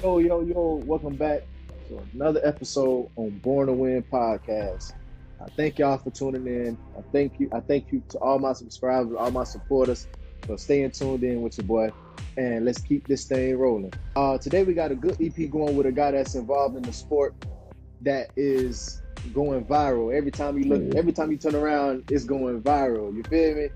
Yo, yo, yo, welcome back to another episode on BornToWin podcast. I thank y'all for tuning in. I thank you to all my subscribers, all my supporters for staying tuned in with your boy. And let's keep this thing rolling. Today we got a good EP going with a guy that's involved in the sport that is going viral. Every time you look, Yeah. every time you turn around, it's going viral. You feel me?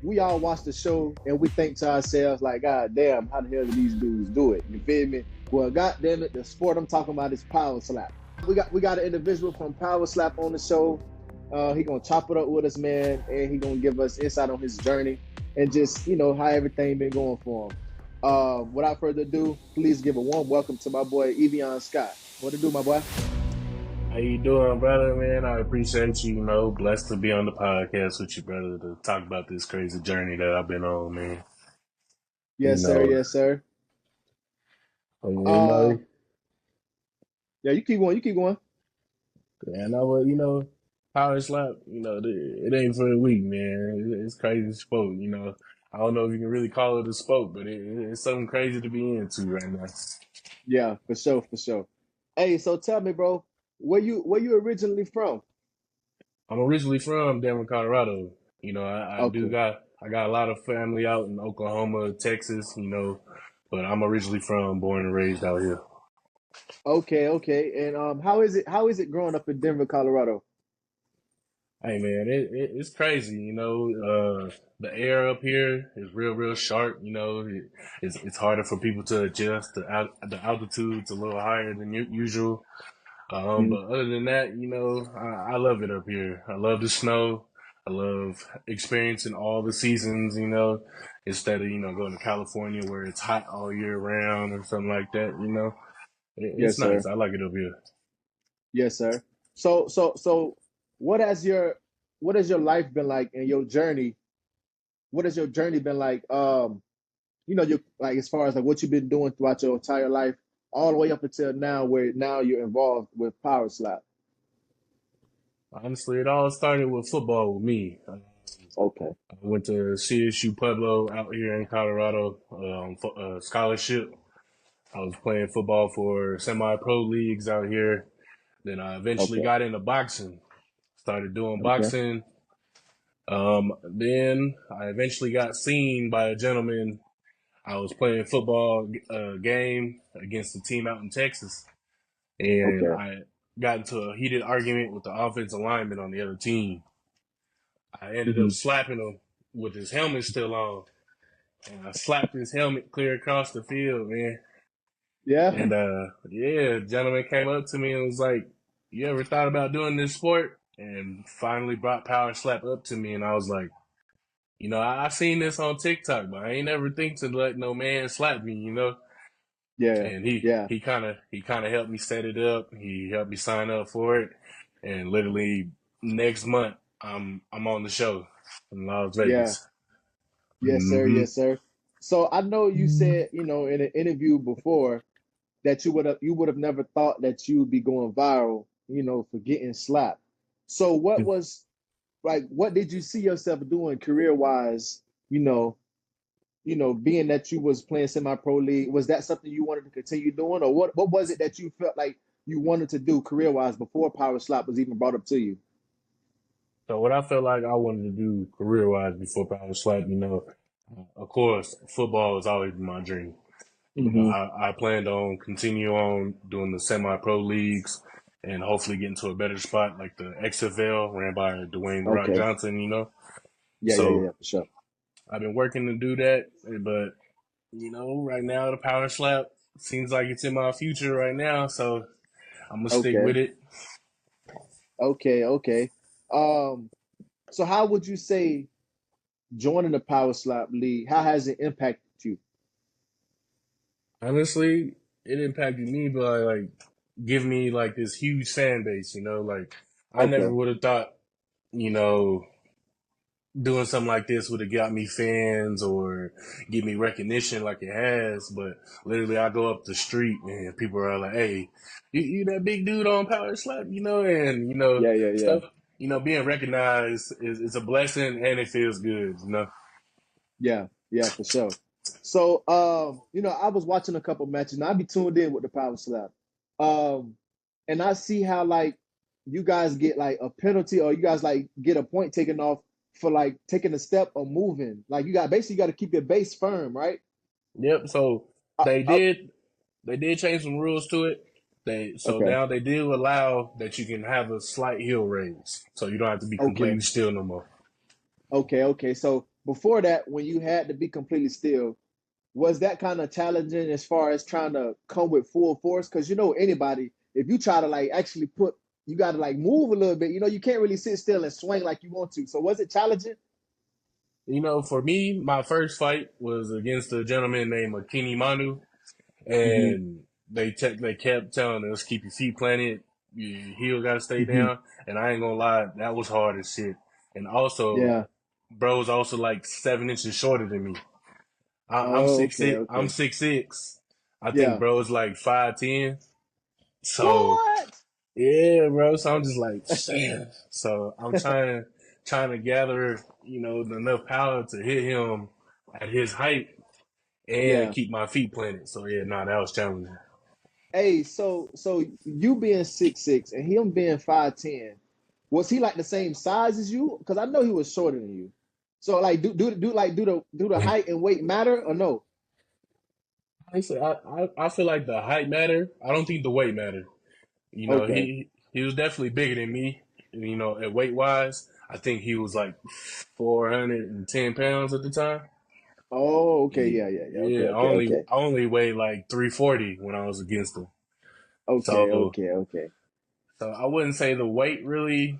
We all watch the show and we think to ourselves, like, God damn, how the hell do these dudes do it? You feel me? Well, God damn it, the sport I'm talking about is PowerSlap. We got an individual from PowerSlap on the show. He gonna chop it up with us, man, and he gonna give us insight on his journey and just how everything been going for him. Without further ado, please give a warm welcome to my boy Eviahn Scott. What to do, my boy? How you doing, brother, man? I appreciate you, blessed to be on the podcast with you, brother, to talk about this crazy journey that I've been on, man. You Yes, sir. know, Yes, sir. and, Uh, yeah, you keep going. You keep going. and I was, power slap, it ain't for the weak, man. It's crazy sport, I don't know if you can really call it a sport, but it's something crazy to be into right now. Yeah, for sure, for sure. Hey, so tell me, bro, where you originally from? I'm originally from Denver, Colorado. Okay, I got a lot of family out in Oklahoma, Texas, but I'm originally born and raised out here. okay, okay. And how is it growing up in Denver, Colorado? Hey man, it's crazy, the air up here is real sharp, it's harder for people to adjust. The altitude's a little higher than usual. Mm, But other than that, I love it up here. I love the snow. I love experiencing all the seasons, instead of, going to California where it's hot all year round or something like that. It's yes, nice. sir. I like it up here. Yes, sir. So, what has your what has your life been like and your journey? What has your journey been like? You like as far as like what you've been doing throughout your entire life, all the way up until now, where now you're involved with Power Slap. Honestly, it all started with football with me. Okay. I went to CSU Pueblo out here in Colorado on scholarship. I was playing football for semi-pro leagues out here. Then I eventually Okay. got into boxing. Started doing Okay. boxing. Then I eventually got seen by a gentleman. I was playing football game against a team out in Texas, and Okay. I got into a heated argument with the offensive lineman on the other team. I ended up Hmm. slapping him with his helmet still on, and I slapped his helmet clear across the field, man. Yeah. And yeah, gentleman came up to me and was like, "You ever thought about doing this sport?" And finally brought Power Slap up to me, and I was like, I seen this on TikTok, but I ain't never think to let no man slap me. Yeah. And he Yeah. he kind of helped me set it up. He helped me sign up for it, and literally next month I'm on the show in Las Yeah. Vegas. Yes, sir. Hmm. Yes, sir. So I know you said, in an interview before that you would have never thought that you would be going viral, for getting slapped. So what did you see yourself doing career wise, being that you was playing semi-pro league, was that something you wanted to continue doing, or what was it that you felt like you wanted to do career wise before Power Slap was even brought up to you? So what I felt like I wanted to do career wise before Power Slap, of course, football has always been my dream. Hmm. I planned on continue on doing the semi-pro leagues and hopefully getting to a better spot like the XFL ran by Dwayne The Rock Okay. Johnson. Yeah, yeah, yeah, So yeah, for sure. I've been working to do that, but right now the power slap seems like it's in my future right now, so I'm gonna stick Okay. with it. Okay. Okay. Um, so how would you say joining the Power Slap League, how has it impacted you? Honestly, it impacted me by like give me like this huge fan base, like I never Okay. would have thought, you know, doing something like this would have got me fans or give me recognition like it has. But literally, I go up the street and people are like, "Hey, you that big dude on Power Slap," and Yeah, yeah, yeah. stuff. Being recognized is a blessing and it feels good. Yeah, yeah, for sure. So, I was watching a couple matches. Now I be tuned in with the PowerSlap, and I see how like you guys get like a penalty, or you guys like get a point taken off for like taking a step or moving. Like you got to keep your base firm, right? Yep. So Uh, they uh, did they did change some rules to it. So okay, now they do allow that you can have a slight heel raise, so you don't have to be okay, completely still no more. okay. So before that, when you had to be completely still, was that kind of challenging as far as trying to come with full force? Because anybody, if you try to like actually you got to like move a little bit. You can't really sit still and swing like you want to. So was it challenging? For me, my first fight was against a gentleman named Akini Manu, Hmm. and they kept telling us keep your feet planted, your heel got to stay Hmm. down, and I ain't gonna lie, that was hard as shit. And also, Yeah. bro's also like 7 inches shorter than me. I'm Oh, six okay, six. I'm okay. 6'6". I think Yeah. bro's like 5'10". So What? yeah, bro. So I'm just like, damn. So I'm trying to gather, enough power to hit him at his height and Yeah. keep my feet planted. So yeah, nah, that was challenging. Hey, so you being 6'6" and him being 5'10", was he like the same size as you? Because I know he was shorter than you. So like do the height and weight matter or no? Honestly, I feel like the height mattered. I don't think the weight mattered. Okay. He was definitely bigger than me. At weight wise, I think he was like 410 pounds at the time. Oh, okay. Yeah, Yeah. Okay, yeah. okay, okay. I only weighed like 340 when I was against him. Okay, So okay, okay. So I wouldn't say the weight really,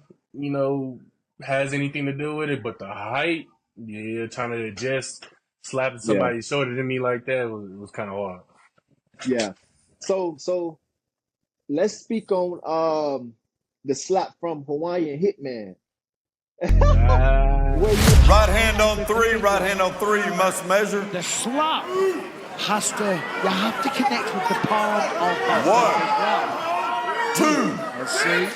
has anything to do with it, but the height, yeah, trying to adjust, slapping Yeah, somebody shorter than me like that was kind of hard. yeah. So let's speak on the slap from Hawaiian Hitman. Ah, Where you Right hand on three, right hand on three, you must measure. The slap you have to connect with the palm of that One, as well. two, Let's see.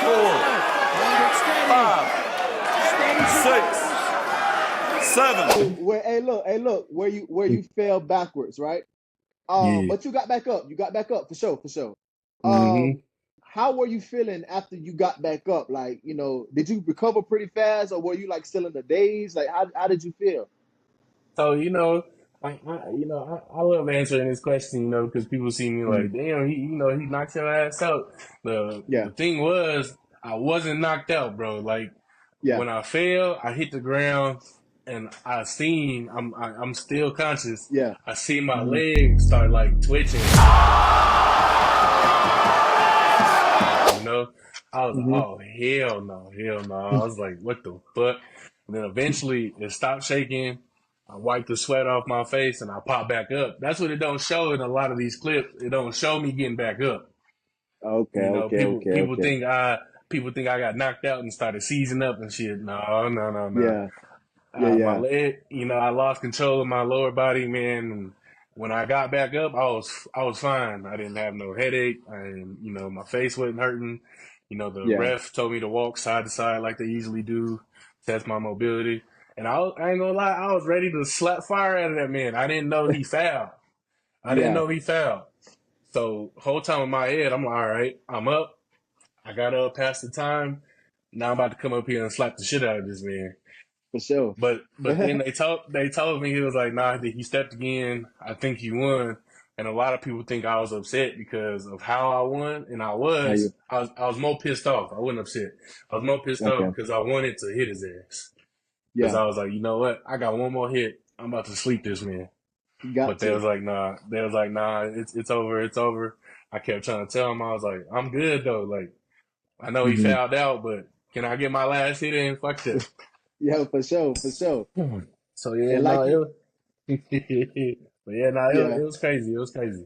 four, five, six, seven. hey look, where you fell backwards, right? yeah. But you got back up. You got back up for sure, for sure. hmm How were you feeling after you got back up? Like, did you recover pretty fast, or were you like still in the daze? Like, how did you feel? So I love answering this question, because people see me Mm, like, damn, he knocked your ass out. The yeah, thing was, I wasn't knocked out, bro. Like yeah, when I fell, I hit the ground, and I'm still conscious. yeah. I see my Hmm. leg start like twitching. You know, I was like, Hmm. oh hell no. I was like, what the fuck? And then eventually it stopped shaking. I wiped the sweat off my face and I popped back up. That's what it don't show in a lot of these clips. It don't show me getting back up. Okay, okay, okay, People okay. think I got knocked out and started seizing up and shit. No. Yeah, yeah, My yeah, leg, I lost control of my lower body, man. And when I got back up, I was fine. I didn't have no headache, and my face wasn't hurting. The yeah, ref told me to walk side to side like they usually do, test my mobility. And I ain't gonna lie, I was ready to slap fire out of that man. I didn't know he fouled. I didn't yeah, know he fouled. So whole time in my head, I'm like, all right, I'm up. I got up past the time. Now I'm about to come up here and slap the shit out of this man. for sure. But then they told me, he was like, nah, he stepped again. I think he won. And a lot of people think I was upset because of how I won, and How you? I was more pissed off. I wasn't upset. I was more pissed off Okay, because I wanted to hit his ass. Because yeah, I was like, you know what? I got one more hit. I'm about to sleep this man. got But they to. was like, nah. They was like, nah. It's over. It's over. I kept trying to tell him. I was like, I'm good though. Like I know he Hmm. fouled out, but can I get my last hit in? Fuck that. Yeah, for sure, for sure. So yeah, And no, like you, but yeah, no, yeah, it was crazy. It was crazy.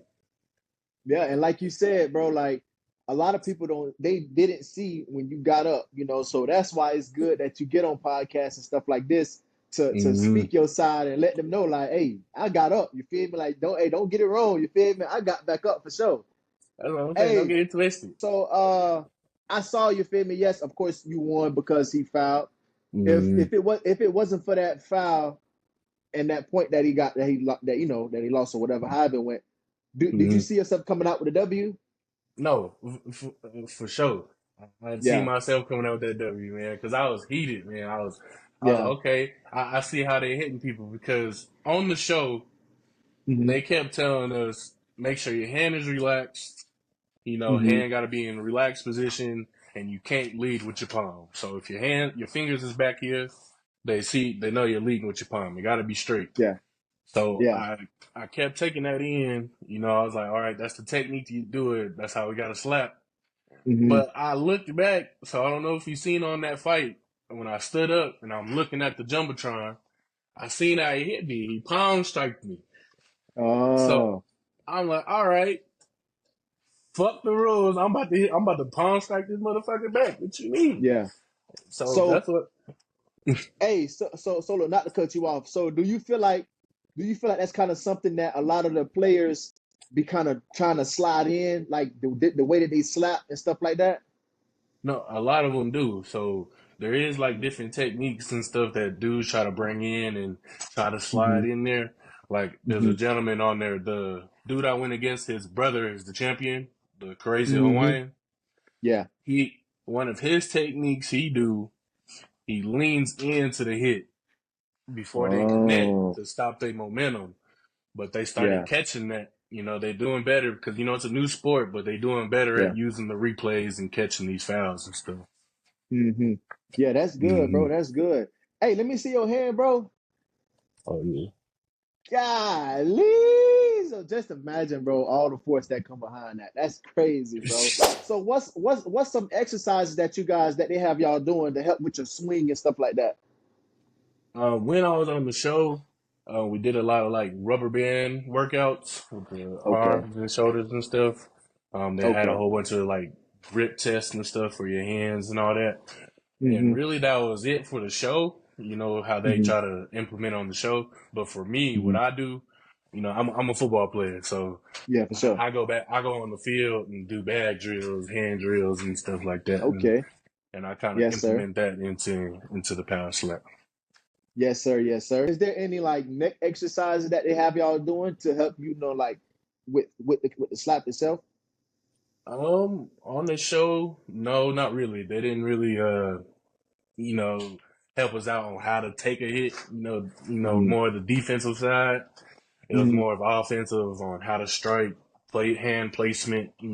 yeah, and like you said, bro, like a lot of people they didn't see when you got up, so that's why it's good that you get on podcasts and stuff like this to Mm-hmm. speak your side and let them know, like, hey, I got up. You feel me? Like, don't get it wrong. You feel me? I got back up for sure. That's what I'm saying. Don't Hey, get it twisted. so I saw, you feel me? Yes, of course you won because he fouled. Mm-hmm. If it wasn't for that foul and that point that he got that he lost or whatever, however it went, did you Mm-hmm. see yourself coming out with a W? No, for sure. I see Yeah, myself coming out with that W, man, because I was heated, man. I was yeah. like, okay, I see how they hitting people because on the show Hmm. they kept telling us make sure your hand is relaxed. Hmm. Hand got to be in a relaxed position, and you can't lead with your palm. So if your fingers is back here, they know you're leading with your palm. You got to be straight. Yeah, So yeah. I kept taking that in. I was like, all right, that's the technique you do it. That's how we got to slap. Hmm. But I looked back, so I don't know if you seen on that fight when I stood up and I'm looking at the jumbotron. I seen how he hit me. He palm striked me. So Oh, I'm like, all right, fuck the rules. I'm about to palm strike this motherfucker back. What you mean? yeah. So So, that's what. hey, so look, not to cut you off. So, do you feel like that's kind of something that a lot of the players be kind of trying to slide in, like the way that they slap and stuff like that? No, a lot of them do. So there is like different techniques and stuff that dudes try to bring in and try to Hmm. slide in there. Like there's a Hmm. gentleman on there. The dude I went against, his brother is the champion, the crazy Hmm. Hawaiian. Yeah. One of his techniques he leans into the hit before they connect Oh, to stop their momentum. But they started yeah. catching that. They're doing better because it's a new sport, but they're doing better Yeah. at using the replays and catching these fouls and stuff. Hmm. Yeah, that's good, Hmm. bro. That's good. Hey, let me see your hand, bro. Oh yeah. Golly. So just imagine, bro, all the force that come behind that. That's crazy, bro. So what's some exercises that you guys that they have y'all doing to help with your swing and stuff like that? When I was on the show, we did a lot of like rubber band workouts with the Okay. arms and shoulders and stuff. They had a Okay. whole bunch of like grip tests and stuff for your hands and all that. And Hmm. really, that was it for the show. How they Hmm. try to implement on the show. But for me, what Hmm. I do, I'm a football player, so Yeah, for sure. I go back. I go on the field and do bag drills, hand drills, and stuff like that, Okay. and I kind of Yes, sir. implement that into the power slap. Yes, sir. Yes, sir. Is there any like neck exercises that they have y'all doing to help like with the slap itself? On the show, no, not really. They didn't really, you know, help us out on how to take a hit. Hmm. More the defensive side. It was Hmm. more of offensive on how to strike, play hand placement. They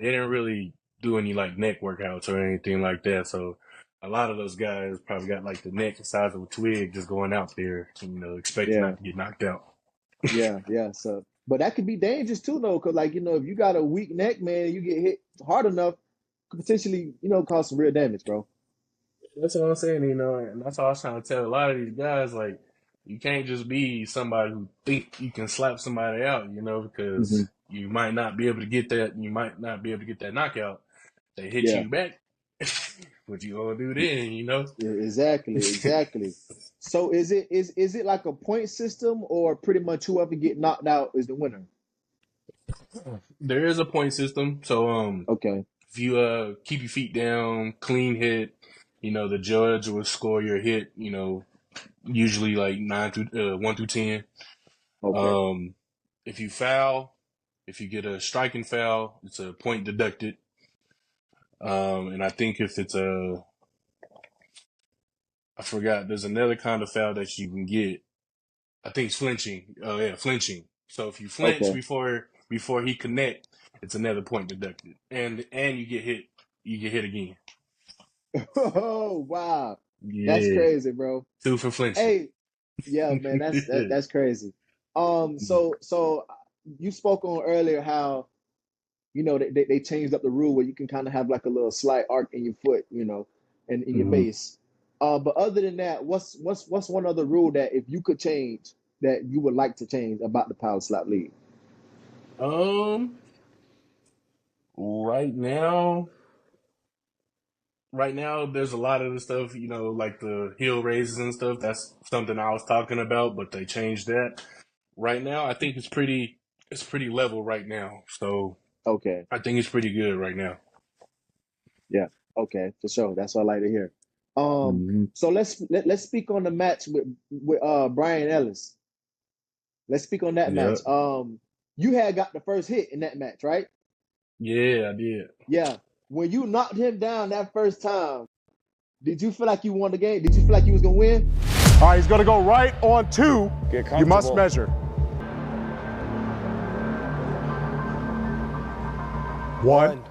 didn't really do any like neck workouts or anything like that. So a lot of those guys probably got like the neck the size of a twig, just going out there, expecting Yeah. not to get knocked out. Yeah. Yeah. So, but that could be dangerous too, though, because like if you got a weak neck, man, you get hit hard enough, could potentially cause some real damage, bro. That's what I'm saying, and that's all I was trying to tell a lot of these guys. Like, you can't just be somebody who think you can slap somebody out, Hmm. because you might not be able to get that. You might not be able to get that knockout. They hit Yeah. you back. What you gonna do then? Exactly. Exactly. So is it like a point system or pretty much whoever get knocked out is the winner? There is a point system. So, Okay. if you keep your feet down, clean hit, the judge will score your hit. Usually like 1 through 10. Okay. Um, if you foul, if you get a striking foul, it's a point deducted. And I think if it's I forgot, there's another kind of foul that you can get. I think it's flinching. Oh yeah, flinching. So if you flinch Okay. before he connect, it's another point deducted, and you get hit. You get hit again. Oh wow, that's Yeah, crazy, bro. two for flinching. Hey, yeah, man, that's crazy. So you spoke on earlier how they changed up the rule where you can kind of have like a little slight arc in your foot, and in your Mhm. base. But other than that, what's one other rule that if you could change that you would like to change about the Power Slap League? Um, right now, right now, there's a lot of the stuff, like the heel raises and stuff. That's something I was talking about, but they changed that. Right now, I think it's pretty level right now. So Okay. I think it's pretty good right now. Yeah. Okay, for sure. That's what I like to hear. Hmm. So let's speak on the match with Brian Ellis. Let's speak on that Yeah. match. You had got the first hit in that match, right? Yeah, I did. Yeah. When you knocked him down that first time, did you feel like you won the game? Did you feel like you was gonna win? All right, he's going to go right on two. You must measure. One.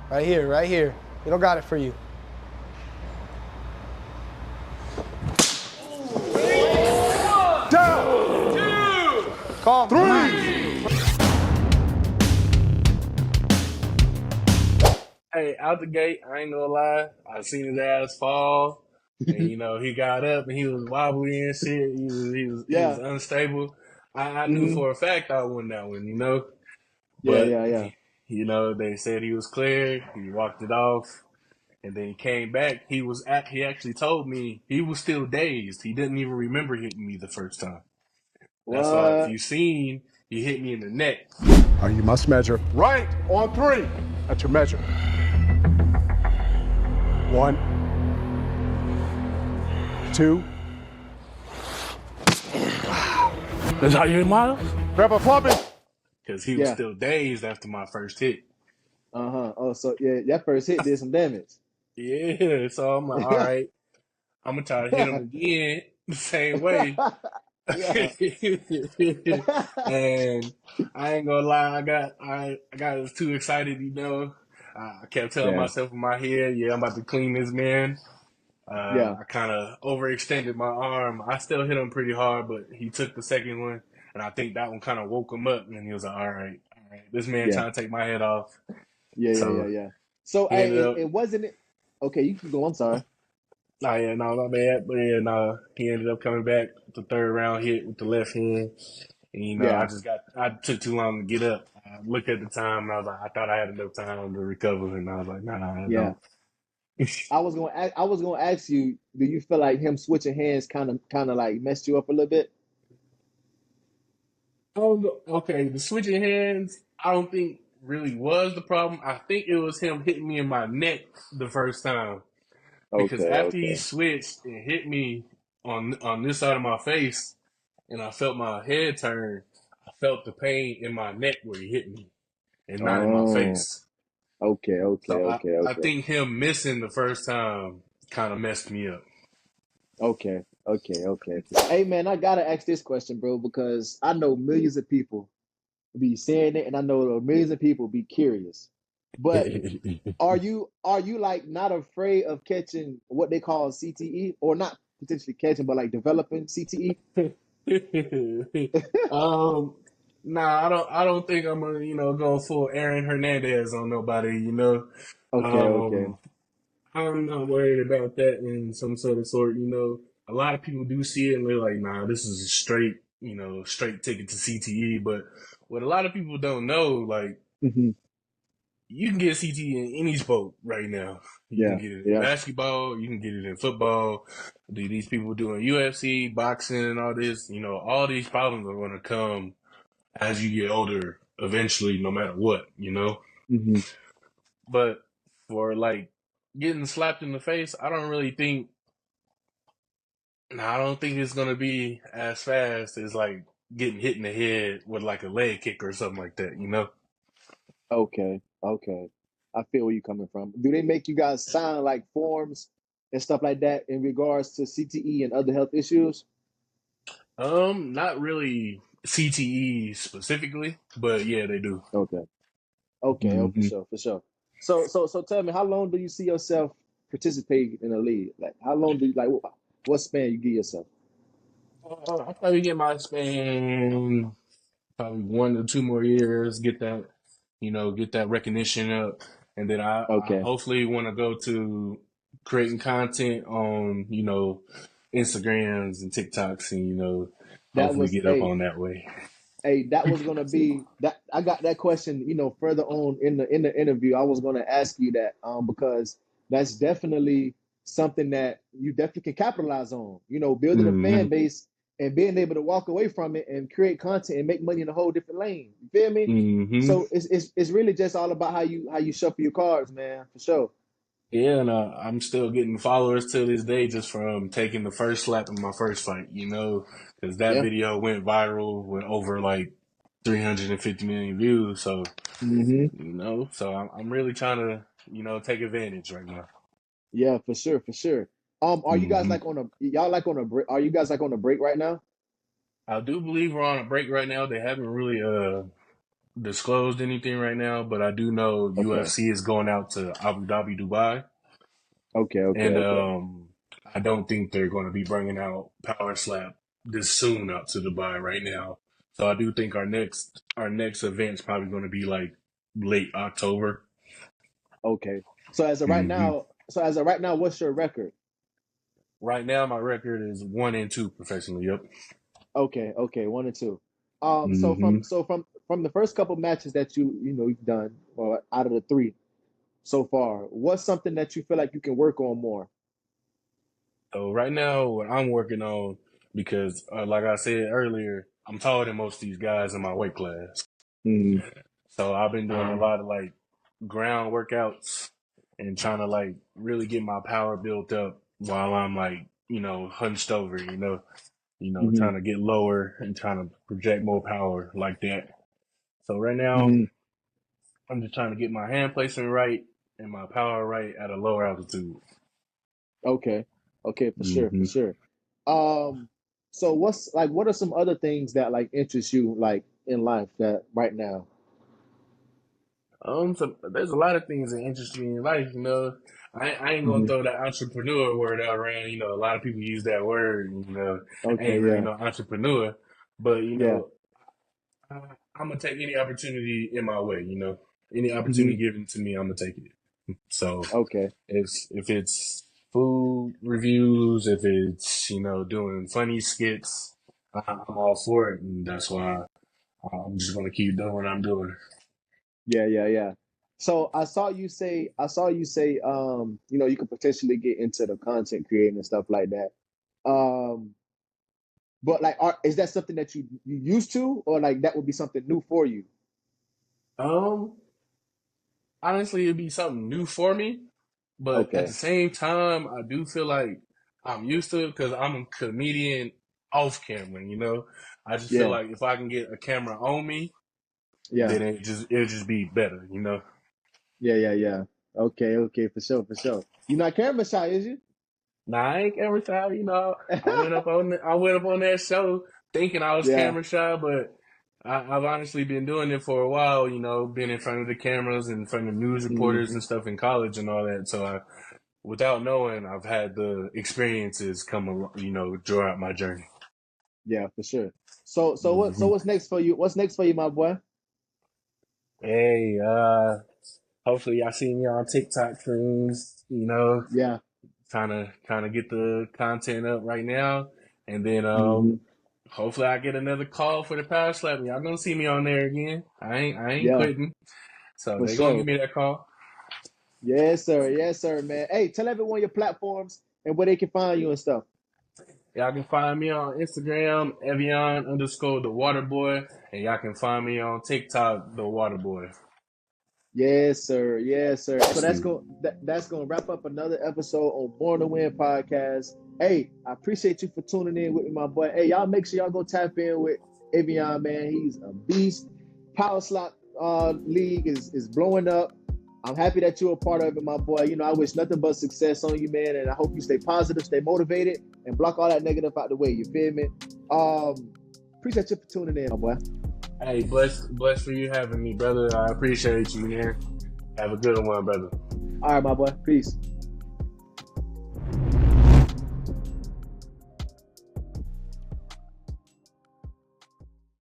Right here, right here. We don't got it for you. Down. Two. Calm. Three. Hey, out the gate, I ain't gonna lie. I seen his ass fall, and he got up and he was wobbly and shit. He was Yeah. unstable. I knew Hmm. for a fact I won that one. Yeah, But yeah, yeah. they said he was clear. He walked it off, and then he came back. He actually told me he was still dazed. He didn't even remember hitting me the first time. That's why if What? you seen, he hit me in the neck. All right, you must measure. Right on three. That's your measure. One. Two. That's how you hit Miles? Grab a floppy. Because he was Yeah. still dazed after my first hit. Uh-huh. Oh, so yeah, that first hit did some damage. Yeah, so I'm like, all right, I'm gonna try to hit him again the same way. Yeah. And I ain't gonna lie, I got too excited. I kept telling Yeah. myself in my head, yeah, I'm about to clean this man. Yeah. I kind of overextended my arm. I still hit him pretty hard, but he took the second one, and I think that one kind of woke him up, and he was like, all right, this man Yeah. trying to take my head off. Yeah. Yeah. Yeah. So Yeah. So he ended hey, up, it wasn't it. Okay, you can go. I'm sorry. oh yeah, no, not bad, but yeah, no, he ended up coming back with the third round hit with the left hand. And Yeah. I took too long to get up. I looked at the time and I was like, I thought I had enough time to recover, and I was like, nah, I Yeah. don't. I was gonna ask you, do you feel like him switching hands kind of like messed you up a little bit? Oh, okay. The switching hands, I don't think really was the problem. I think it was him hitting me in my neck the first time because Okay. after he Okay. switched and hit me on this side of my face, and I felt my head turn, I felt the pain in my neck where he hit me and not in my Oh. face. Okay. Okay. So Okay. I Okay. think him missing the first time kind of messed me up. Okay. Okay. Okay. Hey man, I gotta ask this question, bro, because I know millions of people be saying it, and I know millions of people be curious. But are you like not afraid of catching what they call CTE, or not potentially catching, but like developing CTE? um, nah, I don't think I'm gonna, go full Aaron Hernandez on nobody. Okay. Okay. Um, I'm not worried about that in some sort of sort. A lot of people do see it and they're like, nah, this is a straight ticket to CTE. But what a lot of people don't know, like, Hmm. you can get CTE in any sport right now. You can Yeah. get it in Yeah. basketball, you can get it in football. These people doing UFC, boxing, and all this, all these problems are going to come as you get older eventually, no matter what. Hmm. But for like getting slapped in the face, I don't think it's gonna be as fast as like getting hit in the head with like a leg kick or something like that. Okay. Okay. I feel where you're coming from. Do they make you guys sign like forms and stuff like that in regards to CTE and other health issues? Not really CTE specifically, but yeah, they do. Okay. Okay. Oh, for Hmm. sure. For sure. So tell me, how long do you see yourself participating in a league? Like, how long do you like? What span you give yourself? I probably get my span probably 1 to 2 more years, get that recognition up, and then I Okay. hopefully want to go to creating content on Instagrams and TikToks, and That hopefully was get up a on that way. that was gonna be that I got that question, further on in the interview. I was gonna ask you that because that's definitely something that you definitely can capitalize on. Building a Hmm. fan base and being able to walk away from it and create content and make money in a whole different lane. You feel me? Hmm. So it's really just all about how you shuffle your cards, man, for sure. Yeah, and I'm still getting followers to this day just from taking the first slap in my first fight, because that Yeah. video went viral with over like 350 million views. So, Hmm. so I'm really trying to, take advantage right now. Yeah, for sure, for sure. Are you guys hmm like on a y'all like on a break? Are you guys like on a break right now? I do believe we're on a break right now. They haven't really disclosed anything right now, but I do know Okay. UFC is going out to Abu Dhabi, Dubai, Okay, okay, and okay. I don't think they're going to be bringing out PowerSlap this soon out to Dubai right now. So I do think our next event's probably going to be like late October. Okay. So as of right hmm now, what's your record? Right now, my record is 1-2 professionally. Yep. Okay, okay, 1 and 2. So hmm from the first couple matches that you've done, or out of the three so far, what's something that you feel like you can work on more? So right now, what I'm working on, because like I said earlier, I'm taller than most of these guys in my weight class. Mm, So I've been doing a lot of like ground workouts and trying to like really get my power built up while I'm like, hunched over, mm-hmm, trying to get lower and trying to project more power like that. So right now, mm-hmm. I'm just trying to get my hand placement right and my power right at a lower altitude. Okay, okay, for sure, for hmm sure. Um, so what are some other things that like interest you like in life that right now? So there's a lot of things that interest me in life, I ain't gonna Hmm. throw that entrepreneur word out around, a lot of people use that word, I Okay, ain't really yeah, no entrepreneur, but yeah. I, I'm gonna take any opportunity in my way, any Hmm. opportunity given to me, I'm gonna take it. So Okay. if it's food reviews, if it's, doing funny skits, I'm all for it, and that's why I'm just gonna keep doing what I'm doing. Yeah, yeah, yeah. So I saw you say, you could potentially get into the content creating and stuff like that. Um, but like, is that something that you used to, or like that would be something new for you? Um, Honestly, it'd be something new for me, but at the Okay. same time, I do feel like I'm used to it because I'm a comedian off camera. I just feel Yeah, like if I can get a camera on me, yeah, then it'll just be better. yeah, yeah, yeah. Okay, okay, for sure, for sure. You're not camera shy, is you? Now I ain't camera shy. I went up on that show thinking I was Yeah. camera shy, but I've honestly been doing it for a while. Been in front of the cameras and in front of news reporters Hmm. and stuff in college and all that. So without knowing, I've had the experiences come along, draw out my journey. Yeah, for sure. So hmm what's next for you? What's next for you, my boy? Hey, hopefully y'all see me on TikTok things, Yeah. trying to get the content up right now. And then, Hmm. hopefully I get another call for the Power Slap. Y'all gonna see me on there again. I ain't Yeah, quitting. So for they gonna give sure. me that call. Yes, sir. Yes, sir, man. Hey, tell everyone your platforms and where they can find you and stuff. Y'all can find me on Instagram, Eviahn _ the Water Boy, and y'all can find me on TikTok, the Water Boy. Yes, sir. Yes, sir. So that's gonna wrap up another episode on Born to Win podcast. Hey, I appreciate you for tuning in with me, my boy. Hey, y'all make sure y'all go tap in with Eviahn, man. He's a beast. Power Slap League is blowing up. I'm happy that you're a part of it, my boy. I wish nothing but success on you, man, and I hope you stay positive, stay motivated, and block all that negative out the way. You feel me? Appreciate you for tuning in, my boy. Hey, blessed for you having me, brother. I appreciate you, man. Have a good one, brother. All right, my boy. Peace.